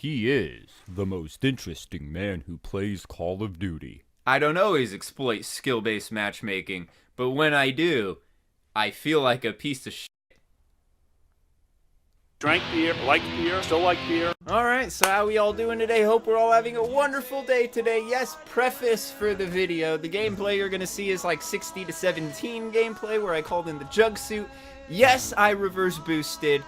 he is the most interesting man who plays Call of Duty. I don't always exploit skill-based matchmaking, but when I do, I feel like a piece of shit. Drank beer, liked beer, still like beer. Alright, so how we all doing today? Hope we're all having a wonderful day today. Yes, preface for the video. The gameplay you're gonna see is like 60 to 17 gameplay where I called in the Jug Suit. Yes, I reverse boosted.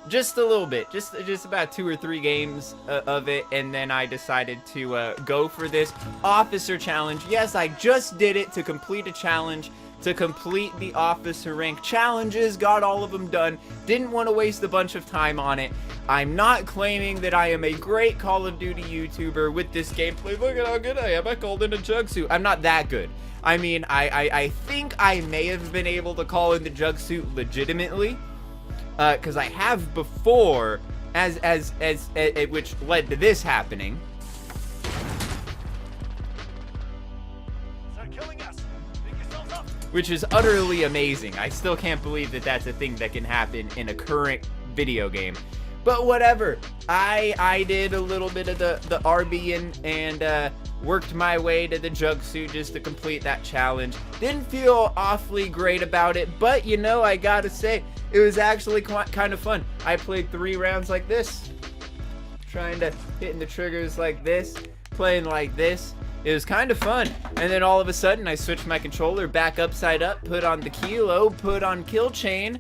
Just a little bit, just about 2 or 3 games of it, and then I decided to go for this officer challenge. Yes, I just did it to complete a challenge, to complete the officer rank challenges, got all of them done, didn't want to waste a bunch of time on it. I'm not claiming that I am a great Call of Duty YouTuber with this gameplay. Look at how good I am, I called in a Jug Suit. I'm not that good. I mean, I think I may have been able to call in the Jug Suit legitimately. Because I have before, which led to this happening. They're killing us. Pick yourselves up. Which is utterly amazing. I still can't believe that that's a thing that can happen in a current video game. But whatever. I did a little bit of the RB and worked my way to the Jug Suit just to complete that challenge. Didn't feel awfully great about it, but you know, I gotta say, it was actually kind of fun. I played 3 rounds like this, trying to hitting the triggers like this, playing like this. It was kind of fun. And then all of a sudden, I switched my controller back upside up, put on the kilo, put on kill chain,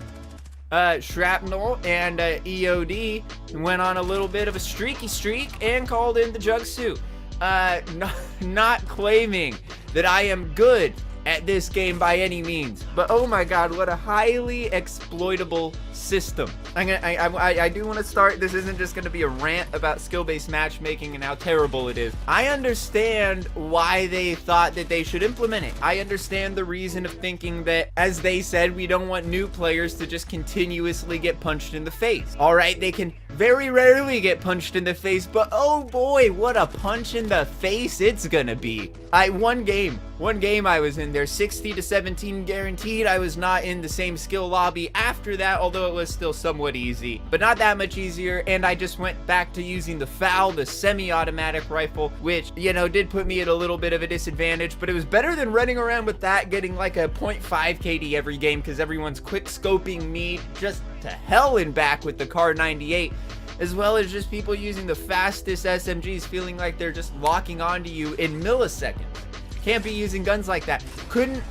shrapnel, and EOD, and went on a little bit of a streaky streak and called in the Jug Suit. Not claiming that I am good at this game by any means, but oh my god, what a highly exploitable system. I do want to start. This isn't just going to be a rant about skill-based matchmaking and how terrible it is. I understand why they thought that they should implement it. I understand the reason of thinking that, as they said, we don't want new players to just continuously get punched in the face. Alright, they can very rarely get punched in the face, but oh boy, what a punch in the face it's gonna be. One game I was in there, 60 to 17 guaranteed. I was not in the same skill lobby after that, although it was still somewhat easy, but not that much easier, and I just went back to using the FAL, the semi-automatic rifle, which, you know, did put me at a little bit of a disadvantage, but it was better than running around with that, getting like a 0.5 KD every game, because everyone's quick scoping me just to hell and back with the Car 98, as well as just people using the fastest SMGs feeling like they're just locking onto you in milliseconds. Can't be using guns like that.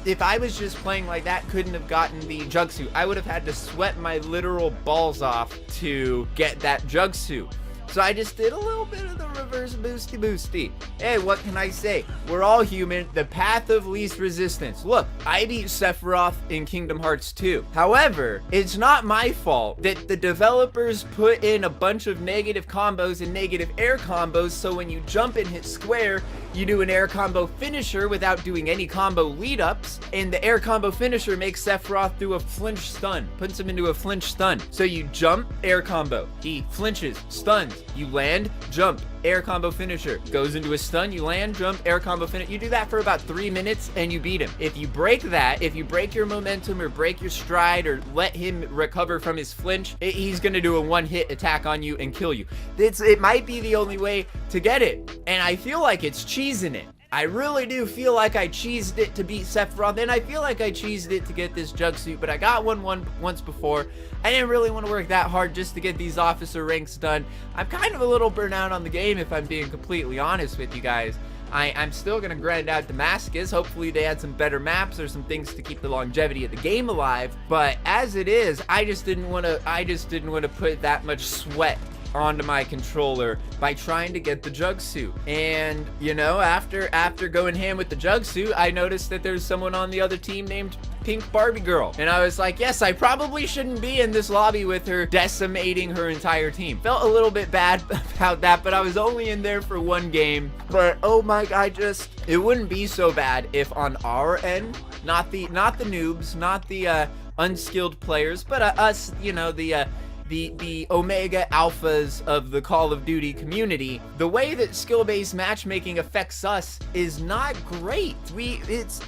If I was just playing like that, couldn't have gotten the Jug Suit. I would have had to sweat my literal balls off to get that Jug Suit. So I just did a little bit of the reverse boosty. Hey, what can I say? We're all human. The path of least resistance. Look, I beat Sephiroth in Kingdom Hearts 2. However, it's not my fault that the developers put in a bunch of negative combos and negative air combos, so when you jump and hit square, you do an air combo finisher without doing any combo lead-ups, and the air combo finisher makes Sephiroth do a flinch stun, puts him into a flinch stun. So you jump, air combo, he flinches, stuns, you land, jump, air combo finisher, goes into a stun, you land, jump, air combo finish. You do that for about 3 minutes and you beat him. If you break that, if you break your momentum or break your stride or let him recover from his flinch, he's gonna do a 1-hit attack on you and kill you. It might be the only way to get it, and I feel like it's cheesing it. I really do feel like I cheesed it to beat Sephiroth, and I feel like I cheesed it to get this Jug Suit, but I got one once before. I didn't really want to work that hard just to get these officer ranks done. I'm kind of a little burnt out on the game, if I'm being completely honest with you guys. I'm still going to grind out Damascus. Hopefully they add some better maps or some things to keep the longevity of the game alive. But as it is, I just didn't want to put that much sweat onto my controller by trying to get the Jug Suit. And you know, after going ham with the Jug Suit, I noticed that there's someone on the other team named PinkBarbieeGirl, and I was like, yes, I probably shouldn't be in this lobby with her, decimating her entire team. Felt a little bit bad about that, but I was only in there for 1 game. But oh my god, it wouldn't be so bad if on our end, not the noobs, not the unskilled players, but us, you know, the the omega alphas of the Call of Duty community, the way that skill-based matchmaking affects us is not great.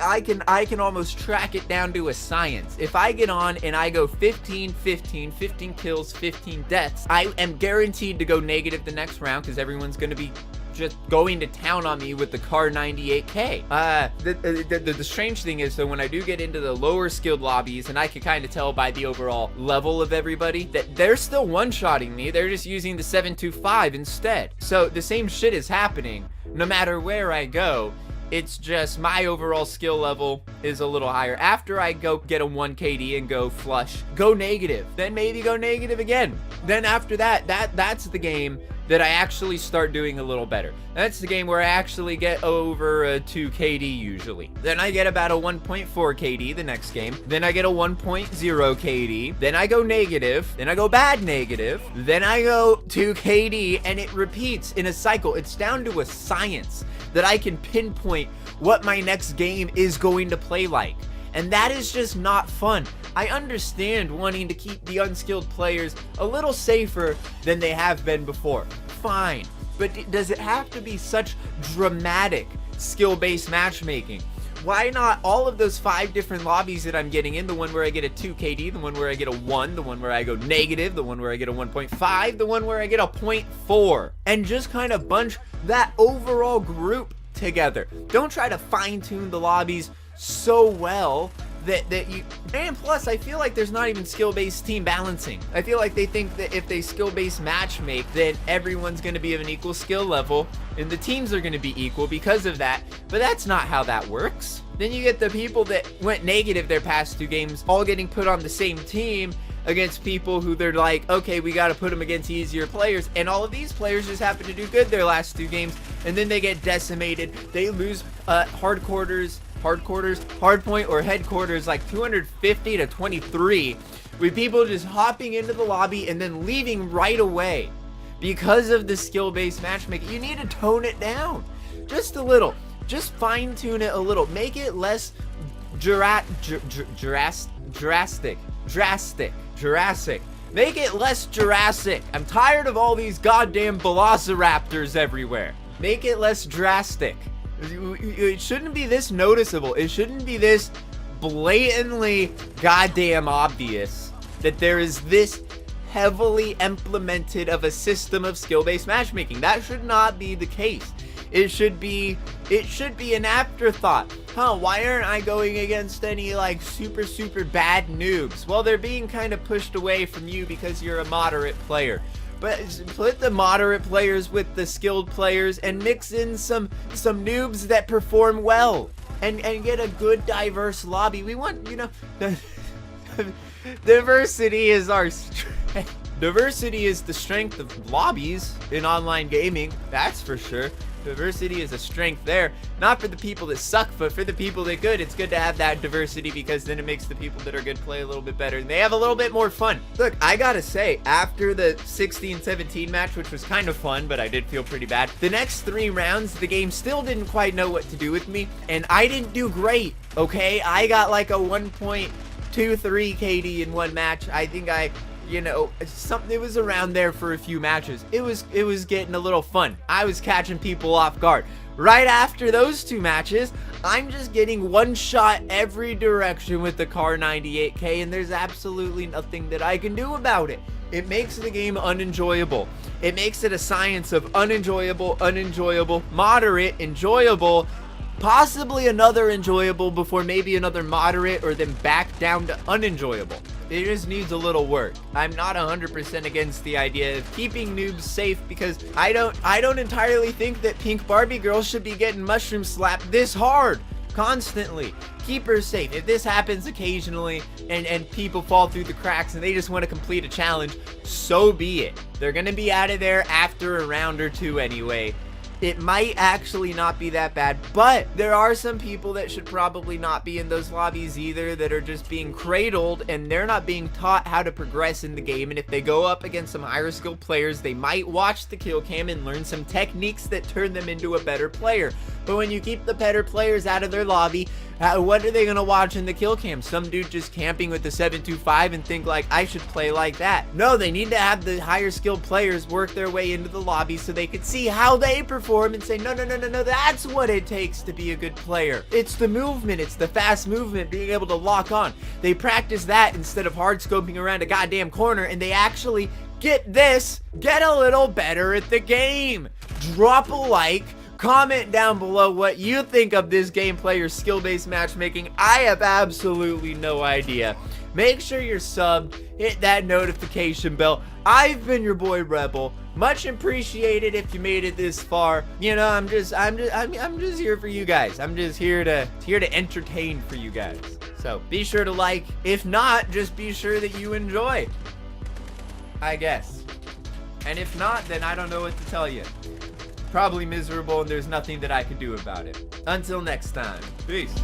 I can almost track it down to a science. If I get on and I go 15 kills, 15 deaths, I am guaranteed to go negative the next round because everyone's going to be just going to town on me with the Car 98K. The strange thing is, though, when I do get into the lower skilled lobbies, and I can kind of tell by the overall level of everybody, that they're still one-shotting me. They're just using the 725 instead. So the same shit is happening no matter where I go. It's just my overall skill level is a little higher. After I go get a 1 KD and go flush, go negative, then maybe go negative again. Then after that's the game that I actually start doing a little better. That's the game where I actually get over a 2 KD usually. Then I get about a 1.4 KD the next game. Then I get a 1.0 KD. Then I go negative. Then I go bad negative. Then I go 2 KD, and it repeats in a cycle. It's down to a science that I can pinpoint what my next game is going to play like. And that is just not fun. I understand wanting to keep the unskilled players a little safer than they have been before. Fine. But does it have to be such dramatic skill-based matchmaking? Why not all of those 5 different lobbies that I'm getting in? The one where I get a 2 KD, the one where I get a 1, the one where I go negative, the one where I get a 1.5, the one where I get a 0.4. And just kind of bunch that overall group together. Don't try to fine-tune the lobbies so well that you, and plus I feel like there's not even skill-based team balancing. I feel like they think that if they skill-based matchmake, then everyone's going to be of an equal skill level and the teams are going to be equal because of that, but that's not how that works. Then you get the people that went negative their past 2 games all getting put on the same team against people who they're like, okay, we got to put them against easier players, and all of these players just happen to do good their last 2 games, and then they get decimated. They lose hard point or headquarters like 250 to 23, with people just hopping into the lobby and then leaving right away because of the skill-based matchmaking. You need to tone it down just a little. Just fine-tune it a little. Make it less Jurassic. Make it less Jurassic. I'm tired of all these goddamn velociraptors everywhere. Make it less drastic. It shouldn't be this noticeable. It shouldn't be this blatantly goddamn obvious that there is this heavily implemented of a system of skill-based matchmaking. That should not be the case. It should be an afterthought. Why aren't I going against any like super bad noobs? Well, they're being kind of pushed away from you because you're a moderate player. But put the moderate players with the skilled players and mix in some noobs that perform well and get a good diverse lobby. We want, diversity is our strength. Diversity is the strength of lobbies in online gaming, that's for sure. Diversity is a strength there, not for the people that suck, but for the people that good. It's good to have that diversity because then it makes the people that are good play a little bit better and they have a little bit more fun. Look, I gotta say, after the 16-17 match, which was kind of fun, but I did feel pretty bad, the next 3 rounds, the game still didn't quite know what to do with me, and I didn't do great, okay? I got like a 1.23 KD in one match. I think it was around there for a few matches. It was getting a little fun. I was catching people off guard. Right after those 2 matches, I'm just getting one shot every direction with the Car 98K, and there's absolutely nothing that I can do about it. It makes the game unenjoyable. It makes it a science of unenjoyable, moderate, enjoyable, possibly another enjoyable before maybe another moderate, or then back down to unenjoyable. It just needs a little work. I'm not 100% against the idea of keeping noobs safe because I don't entirely think that PinkBarbieeGirl should be getting mushroom slapped this hard constantly. Keep her safe. If this happens occasionally and people fall through the cracks and they just want to complete a challenge, so be it. They're gonna be out of there after a round or 2 anyway. it might actually not be that bad. But there are some people that should probably not be in those lobbies either, that are just being cradled and they're not being taught how to progress in the game. And if they go up against some higher skill players, they might watch the kill cam and learn some techniques that turn them into a better player. But when you keep the better players out of their lobby, what are they gonna watch in the kill cam? Some dude just camping with the 725 and think like, I should play like that. No, they need to have the higher skilled players work their way into the lobby so they can see how they perform and say, no, that's what it takes to be a good player. It's the movement, it's the fast movement, being able to lock on. They practice that instead of hard scoping around a goddamn corner, and they actually get a little better at the game. Drop a like. Comment down below what you think of this gameplay or skill-based matchmaking. I have absolutely no idea. Make sure you're subbed, hit that notification bell. I've been your boy Rebel. Much appreciated if you made it this far. You know, I'm just here for you guys. I'm just here to entertain for you guys. So be sure to like. If not, just be sure that you enjoy, I guess. And if not, then I don't know what to tell you. Probably miserable, and there's nothing that I can do about it. Until next time, peace.